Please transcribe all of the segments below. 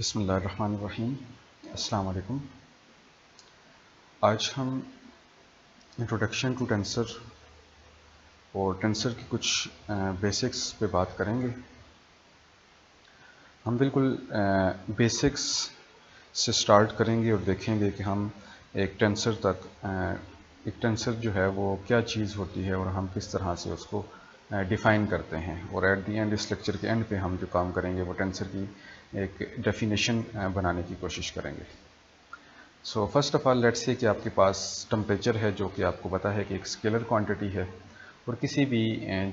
बिस्मिल्लाहिर्रहमानिर्रहीम। अस्सलाम वालेकुम। आज हम इंट्रोडक्शन टू टेंसर और टेंसर की कुछ बेसिक्स पे बात करेंगे। हम बिल्कुल बेसिक्स से स्टार्ट करेंगे और देखेंगे कि हम एक टेंसर तक एक टेंसर जो है वो क्या चीज़ होती है और हम किस तरह से उसको डिफ़ाइन करते हैं, और एट दी एंड इस लेक्चर के एंड पे हम जो काम करेंगे वो टेंसर की एक डेफिनेशन बनाने की कोशिश करेंगे। So first of all let's say कि आपके पास टेम्परेचर है जो कि आपको पता है कि एक स्केलर क्वांटिटी है, और किसी भी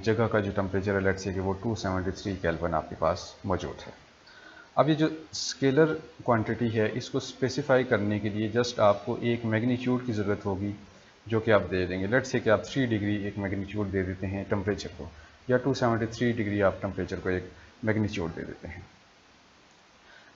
जगह का जो टेम्परेचर है लेट्स से कि वो 273 केल्विन आपके पास मौजूद है। अब ये जो स्केलर क्वांटिटी है इसको स्पेसिफाई करने के लिए जस्ट आपको एक मैग्नीट्यूड की ज़रूरत होगी जो कि आप दे देंगे। लेट्स से कि आप 3 डिग्री एक मैग्नीट्यूड दे देते हैं टेम्परेचर को, या 273 डिग्री आप टेम्परेचर को एक मैग्नीट्यूड दे देते हैं।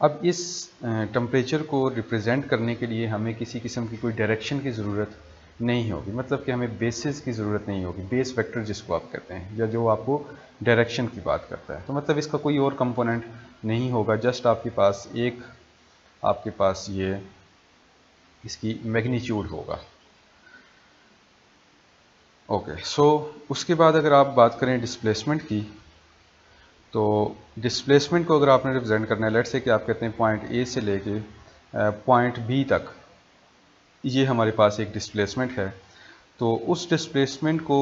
अब इस टेम्परेचर को रिप्रेजेंट करने के लिए हमें किसी किस्म की कोई डायरेक्शन की ज़रूरत नहीं होगी, मतलब कि हमें बेसिस की ज़रूरत नहीं होगी, बेस वेक्टर जिसको आप कहते हैं, या जो आपको डायरेक्शन की बात करता है। तो मतलब इसका कोई और कंपोनेंट नहीं होगा, जस्ट आपके पास ये इसकी मैग्नीट्यूड होगा। ओके, सो उसके बाद अगर आप बात करें डिस्प्लेसमेंट की, तो डिस्प्लेसमेंट को अगर आपने रिप्रेजेंट करना है, लेट्स से कि आप कहते हैं पॉइंट ए से लेके पॉइंट बी तक ये हमारे पास एक डिस्प्लेसमेंट है। तो उस डिस्प्लेसमेंट को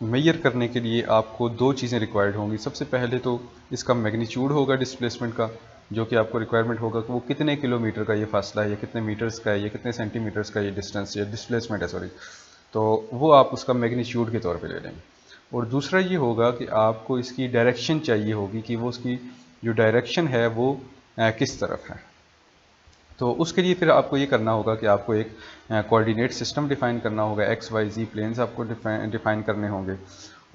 मेजर करने के लिए आपको दो चीज़ें रिक्वायर्ड होंगी। सबसे पहले तो इसका मैग्नीट्यूड होगा डिस्प्लेसमेंट का, जो कि आपको रिक्वायरमेंट होगा कि वो कितने किलोमीटर का ये फासला है, या कितने मीटर्स का है, या कितने सेंटीमीटर्स का ये डिस्टेंस या डिस्प्लेसमेंट है, सॉरी। तो वो आप उसका मैग्नीट्यूड के तौर पे ले लेंगे। और दूसरा ये होगा कि आपको इसकी डायरेक्शन चाहिए होगी कि वो उसकी जो डायरेक्शन है वो किस तरफ है। तो उसके लिए फिर आपको ये करना होगा कि आपको एक कोऑर्डिनेट सिस्टम डिफ़ाइन करना होगा, एक्स वाई जी प्लेन्स आपको डिफ़ाइन करने होंगे।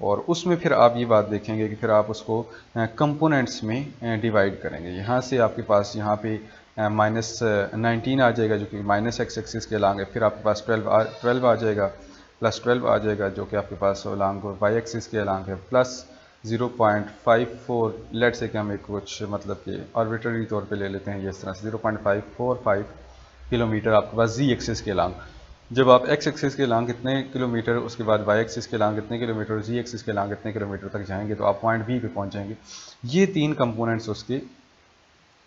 और उसमें फिर आप ये बात देखेंगे कि फिर आप उसको कंपोनेंट्स में डिवाइड करेंगे। यहाँ से आपके पास यहाँ पे -19 आ जाएगा जो कि माइनस एक्स एक्सिस के अलॉन्ग है। फिर आपके पास 12 आ जाएगा, +12 आ जाएगा जो कि आपके पास अलॉन्ग वाई एक्सिस के अलॉन्ग है, प्लस 0.54, लेट से कि हम एक कुछ मतलब कि आर्बिट्ररी तौर पे ले लेते हैं ये इस तरह से 0.545 किलोमीटर आपके पास जी एक्सिस के अलॉन्ग। जब आप एक्स एक्सिस के अलॉन्ग कितने किलोमीटर, उसके बाद वाई एक्सिस के अलॉन्ग कितने किलोमीटर, जी एक्सिस के अलॉन्ग कितने किलोमीटर तक जाएंगे तो आप पॉइंट बी पे पहुंच जाएंगे। ये तीन कंपोनेंट्स उसके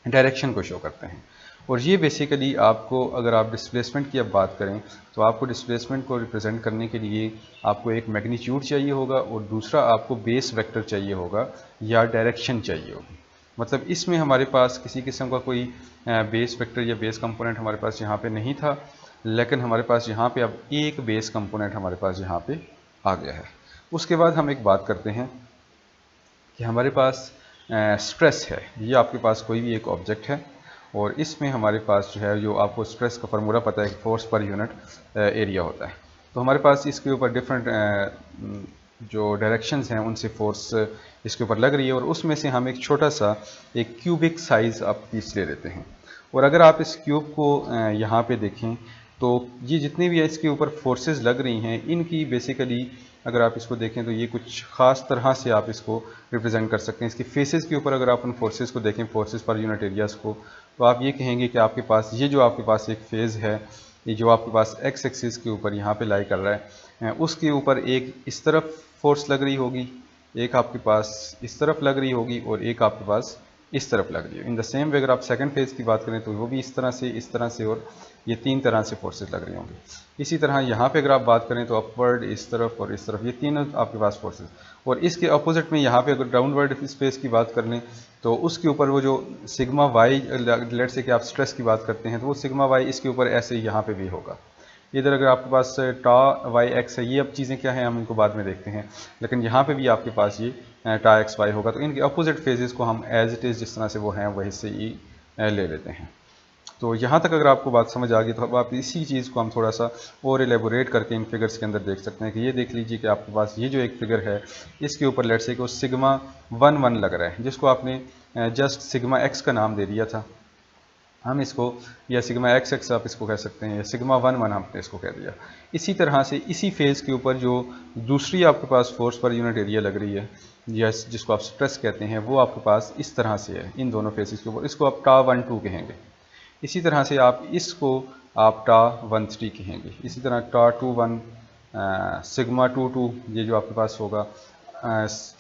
डायरेक्शन को शो करते हैं। और ये बेसिकली आपको, अगर आप डिस्प्लेसमेंट की अब बात करें, तो आपको डिस्प्लेसमेंट को रिप्रेजेंट करने के लिए आपको एक मैग्नीट्यूड चाहिए होगा, और दूसरा आपको बेस वेक्टर चाहिए होगा या डायरेक्शन चाहिए होगी। मतलब इसमें हमारे पास किसी किस्म का कोई बेस वेक्टर या बेस कंपोनेंट हमारे पास यहाँ पे नहीं था, लेकिन हमारे पास यहाँ पे अब एक बेस कंपोनेंट हमारे पास यहाँ पे आ गया है। उसके बाद हम एक बात करते हैं कि हमारे पास स्ट्रेस है। ये आपके पास कोई भी एक ऑब्जेक्ट है, और इसमें हमारे पास जो है, जो आपको स्ट्रेस का फार्मूला पता है कि फोर्स पर यूनिट एरिया होता है। तो हमारे पास इसके ऊपर डिफरेंट जो डायरेक्शंस हैं उनसे फोर्स इसके ऊपर लग रही है, और उसमें से हम एक छोटा सा एक क्यूबिक साइज़ आप पीस ले लेते हैं। और अगर आप इस क्यूब को यहाँ पे देखें, तो ये जितनी भी इसके ऊपर फोर्सेस लग रही हैं, इनकी बेसिकली अगर आप इसको देखें तो ये कुछ ख़ास तरह से आप इसको रिप्रेजेंट कर सकते हैं। इसकी फेसेस के ऊपर अगर आप उन फोर्सेस को देखें, फोर्सेस पर यूनिट एरियाज़ को, तो आप ये कहेंगे कि आपके पास ये जो आपके पास एक फेज़ है, ये जो आपके पास एक्स एक्सिस के ऊपर यहाँ पे लाई कर रहा है, उसके ऊपर एक इस तरफ फोर्स लग रही होगी, एक आपके पास इस तरफ लग रही होगी, और एक आपके पास इस तरफ लग रही है। इन द सेम वे अगर आप सेकंड फेज़ की बात करें तो वो भी इस तरह से, और ये तीन तरह से फोर्सेस लग रही होंगी। इसी तरह यहाँ पे अगर आप बात करें तो अपवर्ड, इस तरफ और इस तरफ, ये तीनों आपके पास फोर्सेस। और इसके अपोजिट में यहाँ पे अगर डाउनवर्ड स्पेस की बात कर लें तो उसके ऊपर वो जो सिग्मा वाई, लेट से कि आप स्ट्रेस की बात करते हैं, तो वो सिग्मा वाई इसके ऊपर ऐसे ही यहाँ पे भी होगा। इधर अगर आपके पास टा वाई एक्स है, ये अब चीज़ें क्या हैं हम इनको बाद में देखते हैं, लेकिन यहाँ पे भी आपके पास ये टा एक्स वाई होगा। तो इनके अपोजिट फेजेस को हम एज इट इज़ जिस तरह से वो हैं वही से ही ले लेते हैं। तो यहाँ तक अगर आपको बात समझ आ गई, तो अब आप इसी चीज़ को हम थोड़ा सा और एलेबोरेट करके इन फिगर्स के अंदर देख सकते हैं। कि ये देख लीजिए कि आपके पास ये जो एक फिगर है, इसके ऊपर लेट से कि वो सिग्मा 1 लग रहा है, जिसको आपने जस्ट सिग्मा एक्स का नाम दे दिया था हम इसको, या सिग्मा एक्स एक्स आप इसको कह सकते हैं, या सिग्मा 1 हमने इसको कह दिया। इसी तरह से इसी फेज़ के ऊपर जो दूसरी आपके पास फोर्स पर यूनिट एरिया लग रही है, या जिसको आप स्ट्रेस कहते हैं वो आपके पास इस तरह से है, इन दोनों फेसेस के ऊपर, इसको आप टा1 2 कहेंगे। इसी तरह से आप इसको आप टा1 3 कहेंगे। इसी तरह टा2 1 सिग्मा 2 2 ये जो आपके पास होगा,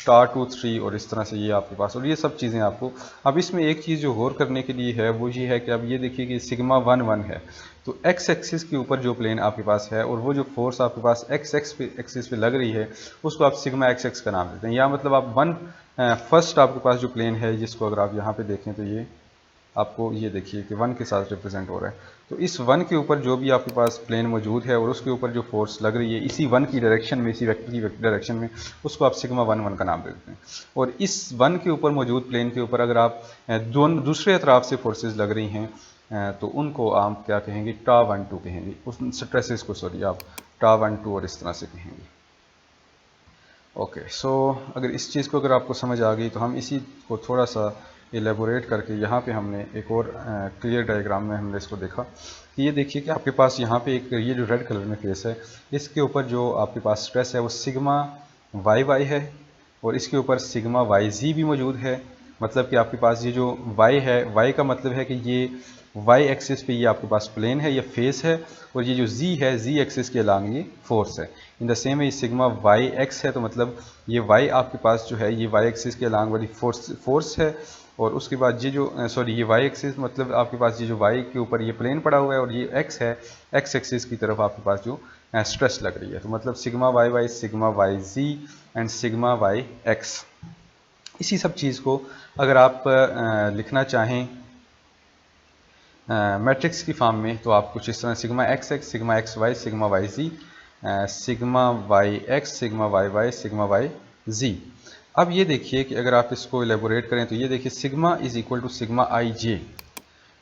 टा2 3 और इस तरह से ये आपके पास, और ये सब चीज़ें आपको। अब इसमें एक चीज़ जो गौर करने के लिए है वो ये है कि अब ये देखिए कि सिग्मा 1 1 है, तो एक्स एक्सिस के ऊपर जो प्लेन आपके पास है और वो जो फोर्स आपके पास एक्स एक्सिस पे लग रही है उसको आप सिग्मा एक्स का नाम देते हैं। या मतलब आप फर्स्ट आपके पास जो प्लेन है जिसको अगर आप यहाँ पे देखें तो ये आपको ये देखिए कि 1 के साथ रिप्रेजेंट हो रहा है, तो इस 1 के ऊपर जो भी आपके पास प्लेन मौजूद है और उसके ऊपर जो फोर्स लग रही है इसी 1 की डायरेक्शन में, इसी वेक्टर की डायरेक्शन में, उसको आप सिग्मा 1 1 का नाम दे देते हैं। और इस 1 के ऊपर मौजूद प्लेन के ऊपर अगर आप दूसरे अतराफ से फोर्सेज लग रही हैं तो उनको आप क्या कहेंगे, टा1 2 कहेंगे। उस स्ट्रेसेस को सॉरी आप टा1 2 और इस तरह से कहेंगे। ओके, सो अगर इस चीज़ को अगर आपको समझ आ गई तो हम इसी को थोड़ा सा एलेबोरेट करके यहाँ पे हमने एक और क्लियर डायग्राम में हमने इसको देखा कि ये देखिए कि आपके पास यहाँ पे एक ये जो रेड कलर में फेस है इसके ऊपर जो आपके पास स्ट्रेस है वो सिग्मा वाई वाई है और इसके ऊपर सिग्मा वाई जी भी मौजूद है। मतलब कि आपके पास ये जो y है, y का मतलब है कि ये y एक्सिस पे ये आपके पास प्लेन है, ये फेस है, और ये जो z है, z एक्सिस के अलॉन्ग ये फोर्स है। In the same way sigma y x है, तो मतलब ये y आपके पास जो है ये y एक्सिस के अलॉन्ग वाली फोर्स है। और उसके बाद ये जो सॉरी ये y एक्सिस मतलब आपके पास ये जो y के ऊपर ये प्लेन पड़ा हुआ है और ये x है, x एक्सिस की तरफ आपके पास जो स्ट्रेस लग रही है। तो मतलब sigma y y, sigma y z and sigma y x. इसी सब चीज़ को अगर आप लिखना चाहें मैट्रिक्स की फॉर्म में तो आप कुछ इस तरह sigma x x, sigma x y, sigma y z, sigma y x, sigma y y, sigma y z. अब ये देखिए कि अगर आप इसको एलेबोरेट करें तो ये देखिए sigma is equal to sigma i j.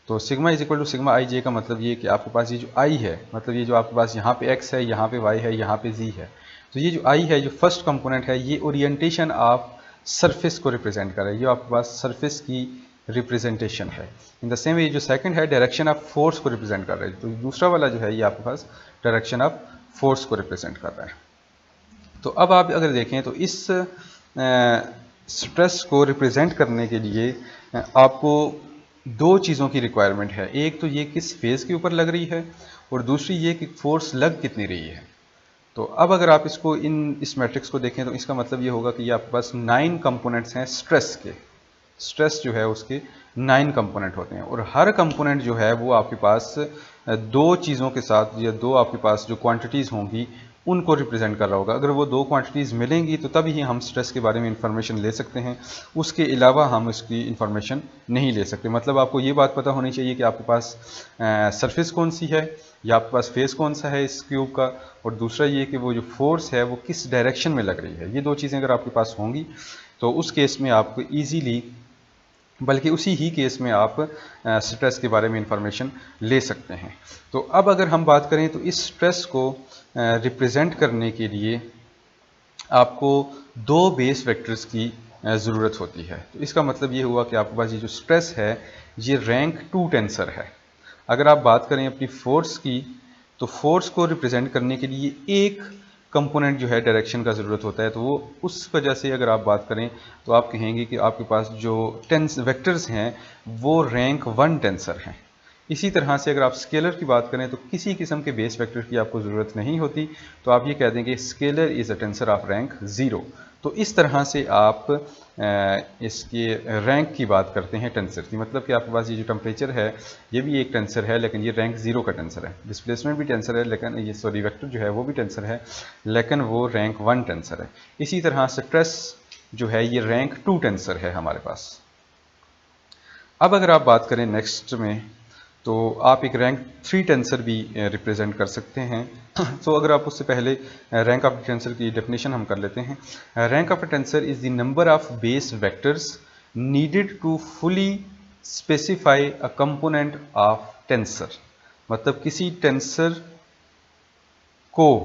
तो sigma is equal to sigma i j का मतलब ये कि आपके पास ये जो आई है, मतलब ये जो आपके पास यहाँ पे एक्स है, यहाँ पे वाई है, यहाँ पे जी है, तो ये जो आई है जो फर्स्ट कंपोनेंट है ये ओरिएंटेशन ऑफ सरफेस को रिप्रेजेंट कर रहा है, ये आपके पास सरफेस की रिप्रेजेंटेशन है। इन द सेम वे जो सेकंड है डायरेक्शन ऑफ फोर्स को रिप्रेजेंट कर रहा है, तो दूसरा वाला जो है ये आपके पास डायरेक्शन ऑफ फोर्स को रिप्रेजेंट कर रहा है। तो अब आप अगर देखें तो इस स्ट्रेस को रिप्रेजेंट करने के लिए आपको दो चीज़ों की रिक्वायरमेंट है। एक तो ये किस फेज़ के ऊपर लग रही है और दूसरी ये कि फोर्स लग कितनी रही है। तो अब अगर आप इसको इस मैट्रिक्स को देखें तो इसका मतलब ये होगा कि ये आपके पास 9 कंपोनेंट्स हैं स्ट्रेस के। स्ट्रेस जो है उसके 9 कंपोनेंट होते हैं और हर कंपोनेंट जो है वो आपके पास दो चीज़ों के साथ या दो आपके पास जो क्वांटिटीज़ होंगी उनको रिप्रेजेंट कर रहा होगा। अगर वो दो क्वांटिटीज़ मिलेंगी तो तभी ही हम स्ट्रेस के बारे में इंफॉर्मेशन ले सकते हैं, उसके अलावा हम इसकी इंफॉर्मेशन नहीं ले सकते। मतलब आपको ये बात पता होनी चाहिए कि आपके पास सरफेस कौन सी है या आपके पास फेस कौन सा है इस क्यूब का, और दूसरा ये कि वो जो फोर्स है वो किस डायरेक्शन में लग रही है। ये दो चीज़ें अगर आपके पास होंगी तो उस केस में आपको ईजीली, बल्कि उसी ही केस में आप स्ट्रेस के बारे में इंफॉर्मेशन ले सकते हैं। तो अब अगर हम बात करें तो इस स्ट्रेस को रिप्रेजेंट करने के लिए आपको दो बेस वेक्टर्स की ज़रूरत होती है। तो इसका मतलब ये हुआ कि आपके पास ये जो स्ट्रेस है ये रैंक 2 टेंसर है। अगर आप बात करें अपनी फोर्स की तो फोर्स को रिप्रेजेंट करने के लिए एक कंपोनेंट जो है डायरेक्शन का ज़रूरत होता है, तो वो उस वजह से अगर आप बात करें तो आप कहेंगे कि आपके पास जो वेक्टर्स हैं वो रैंक 1 टेंसर हैं। इसी तरह से अगर आप स्केलर की बात करें तो किसी किस्म के बेस वेक्टर की आपको ज़रूरत नहीं होती, तो आप ये कह देंगे scalar is a tensor of rank 0। तो इस तरह से आप इसके रैंक की बात करते हैं टेंसर की। मतलब कि आपके पास ये जो टेम्परेचर है ये भी एक टेंसर है लेकिन ये रैंक 0 का टेंसर है। डिस्प्लेसमेंट भी टेंसर है लेकिन ये सॉरी वेक्टर जो है वो भी टेंसर है लेकिन वो रैंक 1 टेंसर है। इसी तरह स्ट्रेस जो है ये रैंक 2 टेंसर है हमारे पास। अब अगर आप बात करें नेक्स्ट में तो आप एक रैंक 3 टेंसर भी रिप्रेजेंट कर सकते हैं। तो अगर आप उससे पहले रैंक ऑफ टेंसर की डेफिनेशन हम कर लेते हैं। Rank of tensor is the number of base vectors needed to fully specify a component of tensor. मतलब किसी टेंसर को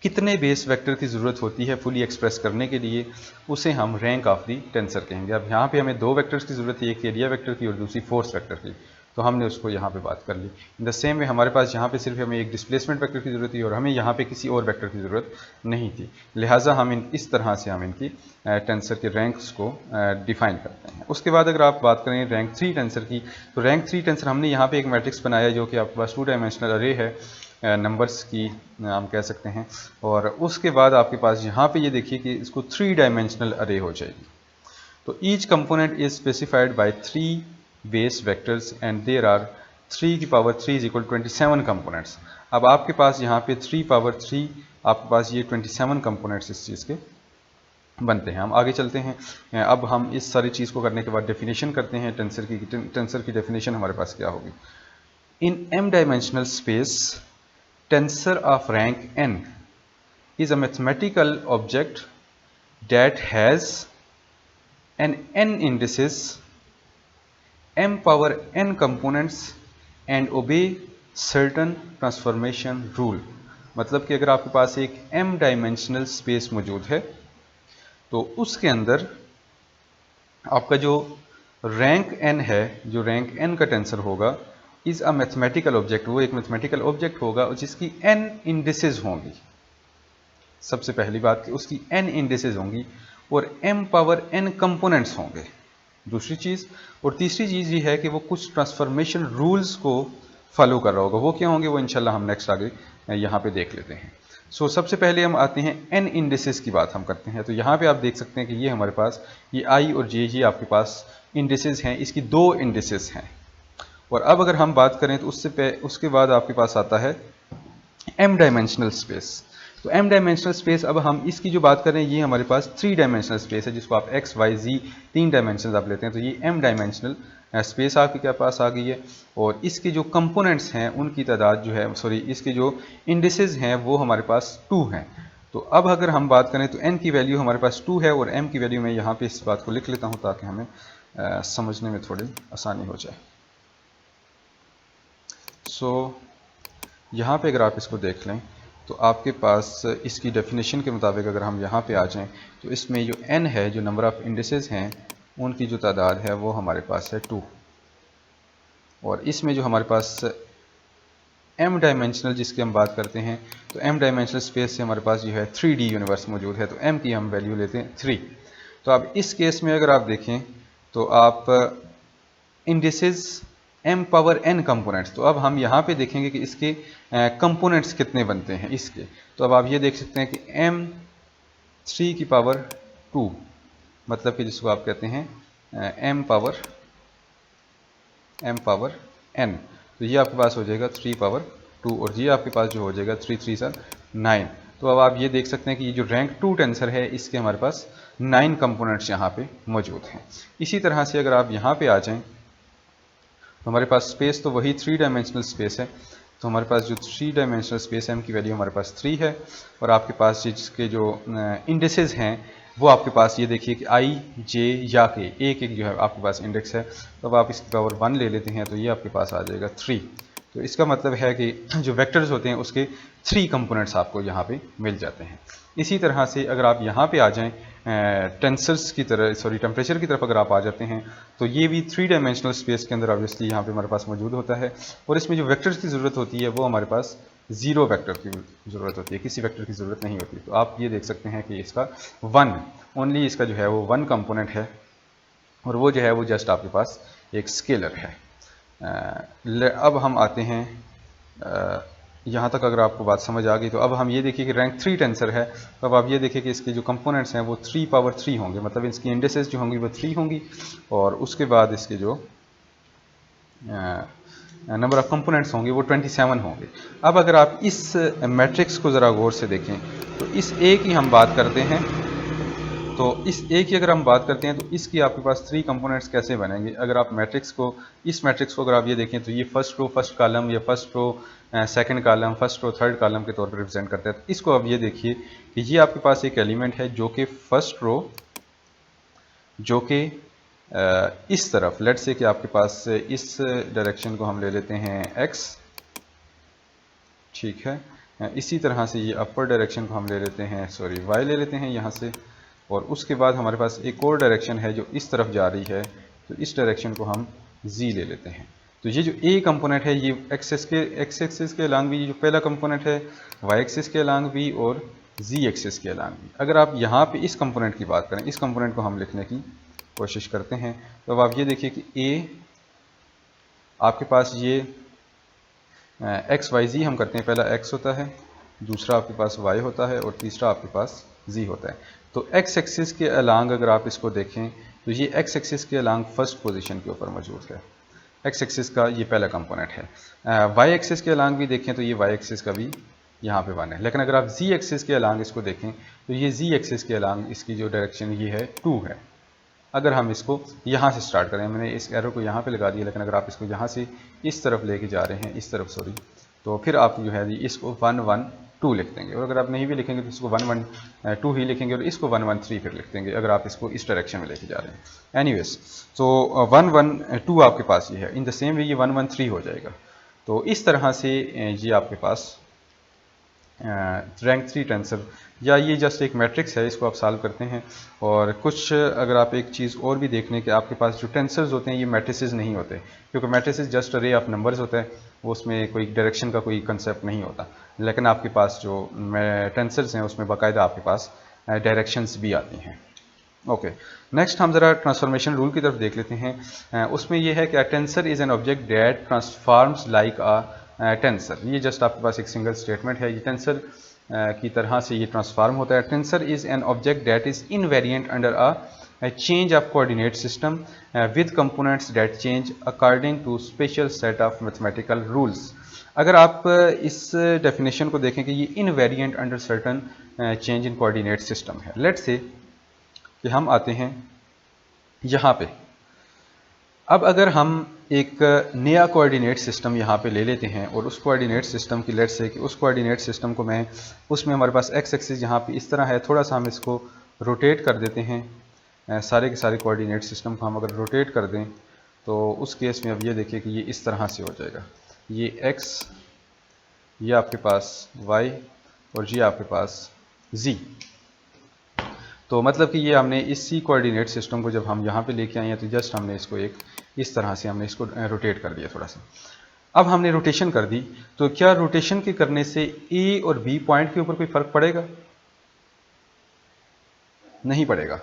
कितने बेस वेक्टर की ज़रूरत होती है फुली एक्सप्रेस करने के लिए, उसे हम रैंक ऑफ दी टेंसर कहेंगे। अब यहाँ पे हमें दो वेक्टर्स की ज़रूरत है, एक एरिया वेक्टर की और दूसरी फोर्स वेक्टर की। तो हमने उसको यहाँ पे बात कर ली। इन द सेम वे हमारे पास यहाँ पे सिर्फ हमें एक डिस्प्लेसमेंट वेक्टर की ज़रूरत थी और हमें यहाँ पे किसी और वेक्टर की ज़रूरत नहीं थी, लिहाजा हम इस तरह से हम इनकी टेंसर के रैंक्स को डिफाइन करते हैं। उसके बाद अगर आप बात करें रैंक 3 टेंसर की, तो रैंक 3 टेंसर हमने यहाँ पे एक मैट्रिक्स बनाया जो कि आपके पास 2 डायमेंशनल अरे है, नंबर्स की हम कह सकते हैं, और उसके बाद आपके पास यहाँ पे ये देखिए कि इसको 3 डायमेंशनल अरे हो जाएगी। तो each component is specified by 3 base vectors and there are 3 की पावर 3 इज इक्वल 27 कंपोनेंट्स। अब आपके पास यहाँ पे 3 पावर 3 आपके पास ये 27 कंपोनेंट्स इस चीज़ के बनते हैं। हम आगे चलते हैं। अब हम इस सारी चीज़ को करने के बाद डेफिनेशन करते हैं टेंसर की। टेंसर की डेफिनेशन हमारे पास क्या होगी? इन m dimensional space tensor of rank n is a mathematical object that has an n indices, m power n components and obey certain transformation rule। मतलब कि अगर आपके पास एक m डायमेंशनल स्पेस मौजूद है तो उसके अंदर आपका जो रैंक n है, जो रैंक n का टेंसर होगा, इज़ अ मैथमेटिकल ऑब्जेक्ट, वो एक मैथमेटिकल ऑब्जेक्ट होगा जिसकी n इंडिसेस होंगी। सबसे पहली बात कि उसकी n इंडिसेस होंगी और m पावर n कंपोनेंट्स होंगे, दूसरी चीज़। और तीसरी चीज़ ये है कि वो कुछ ट्रांसफॉर्मेशन रूल्स को फॉलो कर रहा होगा। वो क्या होंगे वो इंशाल्लाह हम नेक्स्ट आगे यहाँ पे देख लेते हैं। सो सबसे पहले हम आते हैं n इंडिसेस की बात हम करते हैं। तो यहाँ पे आप देख सकते हैं कि ये हमारे पास ये i और j ये आपके पास इंडिसेस हैं, इसकी 2 इंडिसेस हैं। और अब अगर हम बात करें तो उसके बाद आपके पास आता है m डायमेंशनल स्पेस। तो m डायमेंशनल स्पेस, अब हम इसकी जो बात कर रहे हैं ये हमारे पास 3 डायमेंशनल स्पेस है, जिसको आप x, y, z 3 डायमेंशन आप लेते हैं। तो ये m डायमेंशनल स्पेस आपके क्या पास आ गई है। और इसके जो कंपोनेंट्स हैं उनकी तादाद जो है, सॉरी, इसके जो इंडिसेस हैं वो हमारे पास 2 हैं। तो अब अगर हम बात करें तो n की वैल्यू हमारे पास 2 है और m की वैल्यू मैं यहाँ पे इस बात को लिख लेता हूँ ताकि हमें समझने में थोड़ी आसानी हो जाए। सो यहाँ पे अगर आप इसको देख लें तो आपके पास इसकी डेफिनेशन के मुताबिक अगर हम यहाँ पे आ जाएं तो इसमें जो n है, जो नंबर ऑफ़ इंडिसेस हैं, उनकी जो तादाद है वो हमारे पास है 2। और इसमें जो हमारे पास m डायमेंशनल जिसकी हम बात करते हैं, तो m डायमेंशनल स्पेस से हमारे पास जो है 3D यूनिवर्स मौजूद है, तो m की हम वैल्यू लेते हैं 3। तो अब इस केस में अगर आप देखें तो आप indices m power n components, तो अब हम यहाँ पे देखेंगे कि इसके कंपोनेंट्स कितने बनते हैं इसके। तो अब आप ये देख सकते हैं कि m 3 की पावर 2, मतलब कि जिसको आप कहते हैं m पावर n, तो ये आपके पास हो जाएगा 3 पावर 2 और ये आपके पास जो हो जाएगा 3 3 सर 9। तो अब आप ये देख सकते हैं कि ये जो रैंक 2 टेंसर है इसके हमारे पास 9 कंपोनेंट्स यहाँ पे मौजूद हैं। इसी तरह से अगर आप यहाँ पे आ जाएं तो हमारे पास स्पेस तो वही 3 डायमेंशनल स्पेस है। तो हमारे पास जो 3 डायमेंशनल स्पेस है, m की वैल्यू हमारे पास 3 है और आपके पास जिसके जो इंडेक्सेस हैं वो आपके पास ये देखिए कि i, j या k एक एक जो है आपके पास इंडेक्स है। तो अब आप इसकी पावर 1 ले लेते हैं तो ये आपके पास आ जाएगा 3। तो इसका मतलब है कि जो वेक्टर्स होते हैं उसके 3 कंपोनेंट्स आपको यहाँ पे मिल जाते हैं। इसी तरह से अगर आप यहाँ पे आ जाएं टेंसर्स की तरह, सॉरी टेम्परेचर की तरफ अगर आप आ जाते हैं तो ये भी 3 डायमेंशनल स्पेस के अंदर ऑब्वियसली यहाँ पे हमारे पास मौजूद होता है। और इसमें जो वेक्टर्स की ज़रूरत होती है वो हमारे पास 0 वेक्टर की ज़रूरत होती है, किसी वेक्टर की ज़रूरत नहीं होती। तो आप ये देख सकते हैं कि इसका 1 ओनली इसका जो है वो 1 कंपोनेंट है और वो जो है वो जस्ट आपके पास एक स्केलर है। अब हम आते हैं यहाँ तक अगर आपको बात समझ आ गई तो अब हम ये देखिए कि रैंक 3 टेंसर है। तो अब आप ये देखिए कि इसके जो कंपोनेंट्स हैं वो 3 पावर 3 होंगे, मतलब इसकी इंडिसेस जो होंगी वो 3 होंगी और उसके बाद इसके जो नंबर ऑफ़ कंपोनेंट्स होंगे वो 27 होंगे। अब अगर आप इस मैट्रिक्स को ज़रा गौर से देखें तो इस ए की हम बात करते हैं, तो इस ए की अगर हम बात करते हैं तो इसकी आपके पास 3 कंपोनेंट्स कैसे बनेंगे। अगर आप मैट्रिक्स को, इस मैट्रिक्स को अगर आप ये देखें तो ये फर्स्ट रो फर्स्ट कॉलम या first row second column, first row third column के तौर पर रिप्रेजेंट करता है। तो इसको अब ये देखिए कि ये आपके पास एक एलिमेंट है जो कि फर्स्ट रो, जो कि इस तरफ, लेट्स से कि आपके पास इस डायरेक्शन को हम ले लेते हैं x, ठीक है। इसी तरह से ये अपर डायरेक्शन को हम ले लेते हैं, सॉरी y ले लेते हैं यहाँ से। और उसके बाद हमारे पास एक और डायरेक्शन है जो इस तरफ जा रही है, तो इस डायरेक्शन को हम z ले लेते हैं। तो ये जो ए कंपोनेंट है ये एक्स एक्सिस के अलांग भी, ये जो पहला कंपोनेंट है वाई एक्सिस के अलांग भी और जी एक्सिस के अलांग भी। अगर आप यहाँ पे इस कंपोनेंट की बात करें, इस कंपोनेंट को हम लिखने की कोशिश करते हैं, तो अब आप ये देखिए कि ए आपके पास ये एक्स वाई जी हम करते हैं, पहला एक्स होता है, दूसरा आपके पास वाई होता है और तीसरा आपके पास जी होता है। तो एक्स एक्सिस के अलांग अगर आप इसको देखें तो ये एक्स एक्सिस के अलांग फर्स्ट पोजीशन के ऊपर मौजूद है, एक्स एक्सिस का ये पहला कंपोनेंट है। वाई एक्सिस के अलांग भी देखें तो ये वाई एक्सिस का भी यहाँ पे 1 है। लेकिन अगर आप जी एक्सिस के अलांग इसको देखें तो ये जी एक्सिस के अलांग इसकी जो डायरेक्शन ये है 2 है। अगर हम इसको यहाँ से स्टार्ट करें, मैंने इस एरो को यहाँ पे लगा दिया, लेकिन अगर आप इसको यहाँ से इस तरफ लेके जा रहे हैं, इस तरफ सॉरी, तो फिर आप जो है इसको 1 1 2 लिख देंगे, और अगर आप नहीं भी लिखेंगे तो इसको 1 1 2 ही लिखेंगे और इसको 1 1 3 फिर लिख देंगे अगर आप इसको इस डायरेक्शन में लेके जा रहे हैं। एनीवेज, तो 1 1 2 आपके पास ये है, इन द सेम वे ये 1 1 3 हो जाएगा। तो इस तरह से ये आपके पास रैंक 3 टेंसर, या ये जस्ट एक मैट्रिक्स है, इसको आप सॉल्व करते हैं। और कुछ अगर आप एक चीज़ और भी देख लें कि आपके पास जो टेंसर्स होते हैं ये मैट्रिसेस नहीं होते, क्योंकि मैट्रिसेस जस्ट अरे ऑफ नंबर्स होता है, वो उसमें कोई डायरेक्शन का कोई कंसेप्ट नहीं होता। लेकिन आपके पास जो टेंसर्स हैं उसमें बाकायदा आपके पास डायरेक्शंस भी आती हैं। ओके, नेक्स्ट हम ज़रा ट्रांसफॉर्मेशन रूल की तरफ देख लेते हैं। उसमें यह है कि tensor is an object that transforms like a tensor. ये जस्ट आपके पास एक सिंगल स्टेटमेंट है, ये टेंसर की तरह से ये ट्रांसफॉर्म होता है। Tensor is an object that is invariant under a change of coordinate system with components that change according to special set of mathematical rules. अगर आप इस डेफिनेशन को देखें कि ये invariant under certain change in coordinate system है। Let's say कि हम आते हैं यहाँ पे, अब अगर हम एक नया कोऑर्डिनेट सिस्टम यहाँ पे ले लेते हैं और उस कोऑर्डिनेट सिस्टम की लेट्स से कि उस कोऑर्डिनेट सिस्टम को मैं, उसमें हमारे पास एक्स एक्सिस यहाँ पे इस तरह है, थोड़ा सा हम इसको रोटेट कर देते हैं, सारे के सारे कोऑर्डिनेट सिस्टम को हम अगर रोटेट कर दें तो उस केस में अब ये देखिए कि ये इस तरह से हो जाएगा, ये एक्स, ये आपके पास वाई और ये आपके पास जी। तो मतलब कि ये हमने इसी कोऑर्डिनेट सिस्टम को जब हम यहाँ पे लेके आए हैं तो जस्ट हमने इसको एक इस तरह से हमने इसको रोटेट कर दिया थोड़ा सा। अब हमने रोटेशन कर दी, तो क्या रोटेशन के करने से ए और बी पॉइंट के ऊपर कोई फर्क पड़ेगा? नहीं पड़ेगा।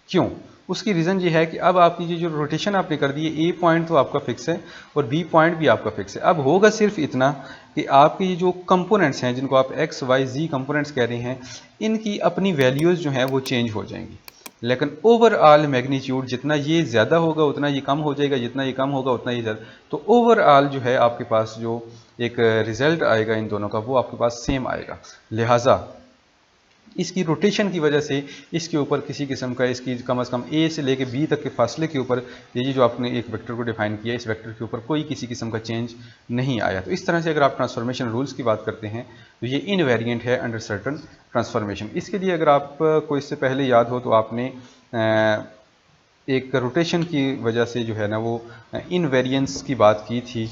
क्यों? उसकी रीज़न ये है कि अब आपकी ये जो रोटेशन आपने कर दी है, ए पॉइंट तो आपका फिक्स है और बी पॉइंट भी आपका फिक्स है। अब होगा सिर्फ इतना कि आपके ये जो कंपोनेंट्स हैं, जिनको आप एक्स वाई जी कंपोनेंट्स कह रहे हैं, इनकी अपनी वैल्यूज़ जो हैं वो चेंज हो जाएंगी, लेकिन ओवरऑल मैग्नीट्यूड जितना ये ज़्यादा होगा उतना ये कम हो जाएगा, जितना ये कम होगा उतना ये ज़्यादा। तो ओवरऑल जो है आपके पास जो एक रिजल्ट आएगा इन दोनों का, वो आपके पास सेम आएगा। लिहाजा इसकी रोटेशन की वजह से इसके ऊपर किसी किस्म का, इसकी कम से कम ए से लेके बी तक के फासले के ऊपर, ये जो आपने एक वेक्टर को डिफाइन किया, इस वेक्टर के ऊपर कोई किसी किस्म का चेंज नहीं आया। तो इस तरह से अगर आप ट्रांसफॉर्मेशन रूल्स की बात करते हैं तो ये इनवेरिएंट है अंडर सर्टन ट्रांसफॉर्मेशन। इसके लिए अगर आपको इससे पहले याद हो तो आपने एक रोटेशन की वजह से जो है ना वो इनवेरिएंस की बात की थी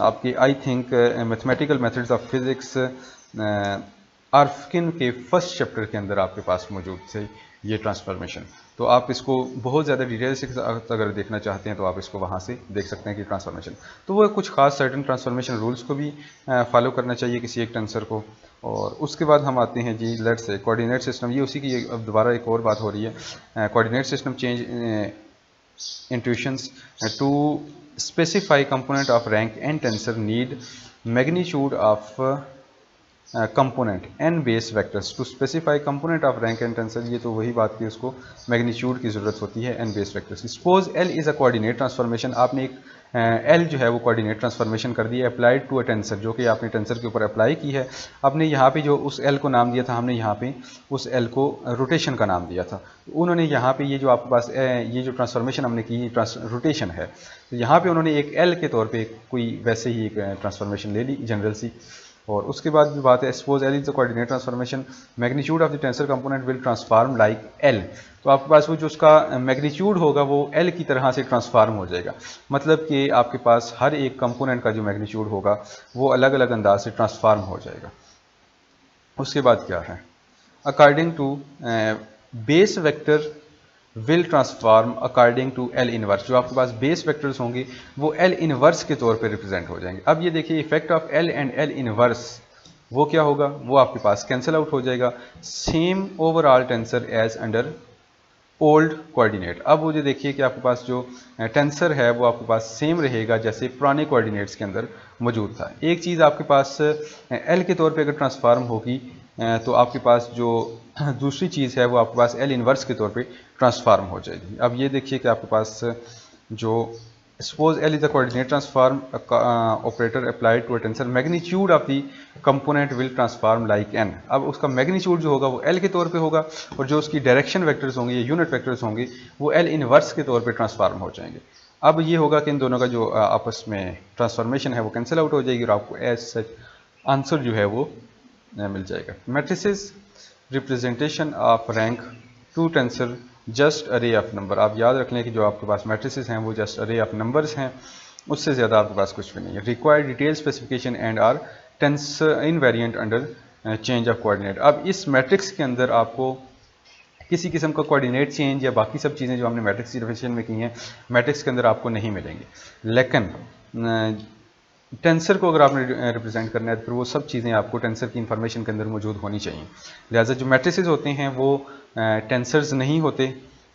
आपकी, I think mathematical methods of physics Arfken के फर्स्ट चैप्टर के अंदर आपके पास मौजूद थे ये ट्रांसफॉर्मेशन। तो आप इसको बहुत ज़्यादा डिटेल से अगर देखना चाहते हैं तो आप इसको वहाँ से देख सकते हैं कि ट्रांसफॉर्मेशन, तो वो कुछ खास सर्टन ट्रांसफॉर्मेशन रूल्स को भी फॉलो करना चाहिए किसी एक टेंसर को। और उसके बाद हम आते हैं जी लेट्स से कोऑर्डिनेट सिस्टम, ये उसी की अब दोबारा एक और बात हो रही है। Coordinate system change intuitions to specify component of rank n tensor need magnitude of component and base vectors to specify component of rank n tensor. ये तो वही बात की उसको मैग्नीट्यूड की ज़रूरत होती है एन बेस वेक्टर्स की। Suppose L is a coordinate transformation, आपने एक एल जो है वो कोऑर्डिनेट ट्रांसफॉर्मेशन कर दी है अप्लाइड टू अ टेंसर, जो कि आपने टेंसर के ऊपर अप्लाई की है। आपने यहाँ पे जो उस एल को नाम दिया था, हमने यहाँ पे उस एल को रोटेशन का नाम दिया था। उन्होंने यहाँ पे ये जो आपके पास ये जो ट्रांसफॉर्मेशन हमने की रोटेशन है, तो यहाँ पे उन्होंने एक एल के तौर पर कोई वैसे ही एक ट्रांसफॉर्मेशन ले ली जनरल सी। और उसके बाद भी बात है suppose L is the coordinate transformation magnitude of the tensor component will transform like L. तो आपके पास वो जो उसका मैग्नीट्यूड होगा वो एल की तरह से ट्रांसफॉर्म हो जाएगा, मतलब कि आपके पास हर एक कंपोनेंट का जो मैग्नीट्यूड होगा वो अलग अलग अंदाज से ट्रांसफॉर्म हो जाएगा। उसके बाद क्या है, according to base vector will transform according to L inverse. जो आपके पास बेस वेक्टर्स होंगे वो एल इनवर्स के तौर पे रिप्रेजेंट हो जाएंगे। अब ये देखिए effect of L and L inverse वो क्या होगा, वो आपके पास कैंसिल आउट हो जाएगा। Same overall tensor as under old coordinate. अब वो जो देखिए कि आपके पास जो टेंसर है वो आपके पास सेम रहेगा जैसे पुराने कोऑर्डिनेट्स के अंदर मौजूद था। एक चीज़ आपके पास एल के तौर पे अगर ट्रांसफॉर्म होगी तो आपके पास जो दूसरी चीज़ है वो आपके पास एल इनवर्स के तौर पे ट्रांसफॉर्म हो जाएगी। अब ये देखिए कि आपके पास जो suppose L is a coordinate transform operator applied to a tensor, magnitude of the component will transform like n। अब उसका मैग्नीट्यूड जो होगा वो L के तौर पे होगा और जो उसकी डायरेक्शन वेक्टर्स होंगे या यूनिट वेक्टर्स होंगे वो L इनवर्स के तौर पे ट्रांसफॉर्म हो जाएंगे। अब ये होगा कि इन दोनों का जो आपस में ट्रांसफॉर्मेशन है वो कैंसिल आउट हो जाएगी और आपको एज सच आंसर जो है वो मिल जाएगा। Matrices representation of rank to tensor just अरे ऑफ नंबर। आप याद रख लें कि जो आपके पास मैट्रिसेस हैं वो जस्ट अरे ऑफ नंबर्स हैं, उससे ज़्यादा आपके पास कुछ भी नहीं है। Required detail specification and are tensor invariant under change of coordinate. अब इस मैट्रिक्स के अंदर आपको किसी किस्म का कोऑर्डिनेट चेंज या बाकी सब चीज़ें जो हमने मैट्रिक्स की डेफिनेशन में की हैं मैट्रिक्स के अंदर आपको नहीं मिलेंगी, लेकिन टेंसर को अगर आपने रिप्रेजेंट करना है तो फिर वो सब चीज़ें आपको टेंसर की इंफॉर्मेशन के अंदर मौजूद होनी चाहिए। लिहाजा जो मैट्रिसेस होते हैं वो टेंसर्स नहीं होते,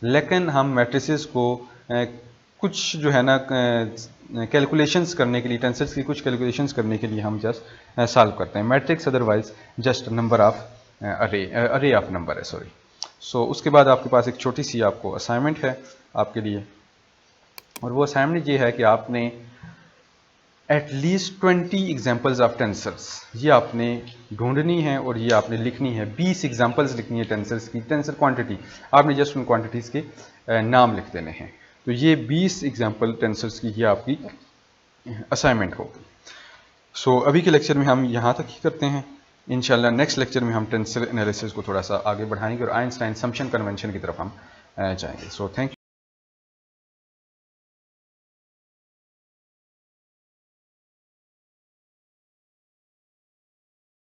लेकिन हम मैट्रिसेस को कुछ जो है ना कैलकुलेशंस करने के लिए, टेंसर्स की कुछ कैलकुलेशंस करने के लिए हम जस्ट सॉल्व करते हैं। Matrix otherwise just number of अरे ऑफ नंबर है, सॉरी। सो उसके बाद आपके पास एक छोटी सी आपको असाइनमेंट है आपके लिए, और वो असाइनमेंट ये है कि आपने एटलीस्ट 20 एग्जाम्पल्स ऑफ टेंसर्स ये आपने ढूंढनी है और ये आपने लिखनी है। 20 एग्जाम्पल्स लिखनी है टेंसर्स की, टेंसर क्वांटिटी आपने जस्ट उन क्वांटिटीज़ के नाम लिख देने हैं। तो ये 20 एग्जाम्पल टेंसर्स की ये आपकी असाइनमेंट होगी। सो अभी के लेक्चर में हम यहाँ तक ही करते हैं। इंशाल्लाह नेक्स्ट लेक्चर में हम टेंसर एनालिसिस को थोड़ा सा आगे बढ़ाएंगे और आइंस्टाइन सम्पशन कन्वेंशन की तरफ हम जाएंगे। So thank you.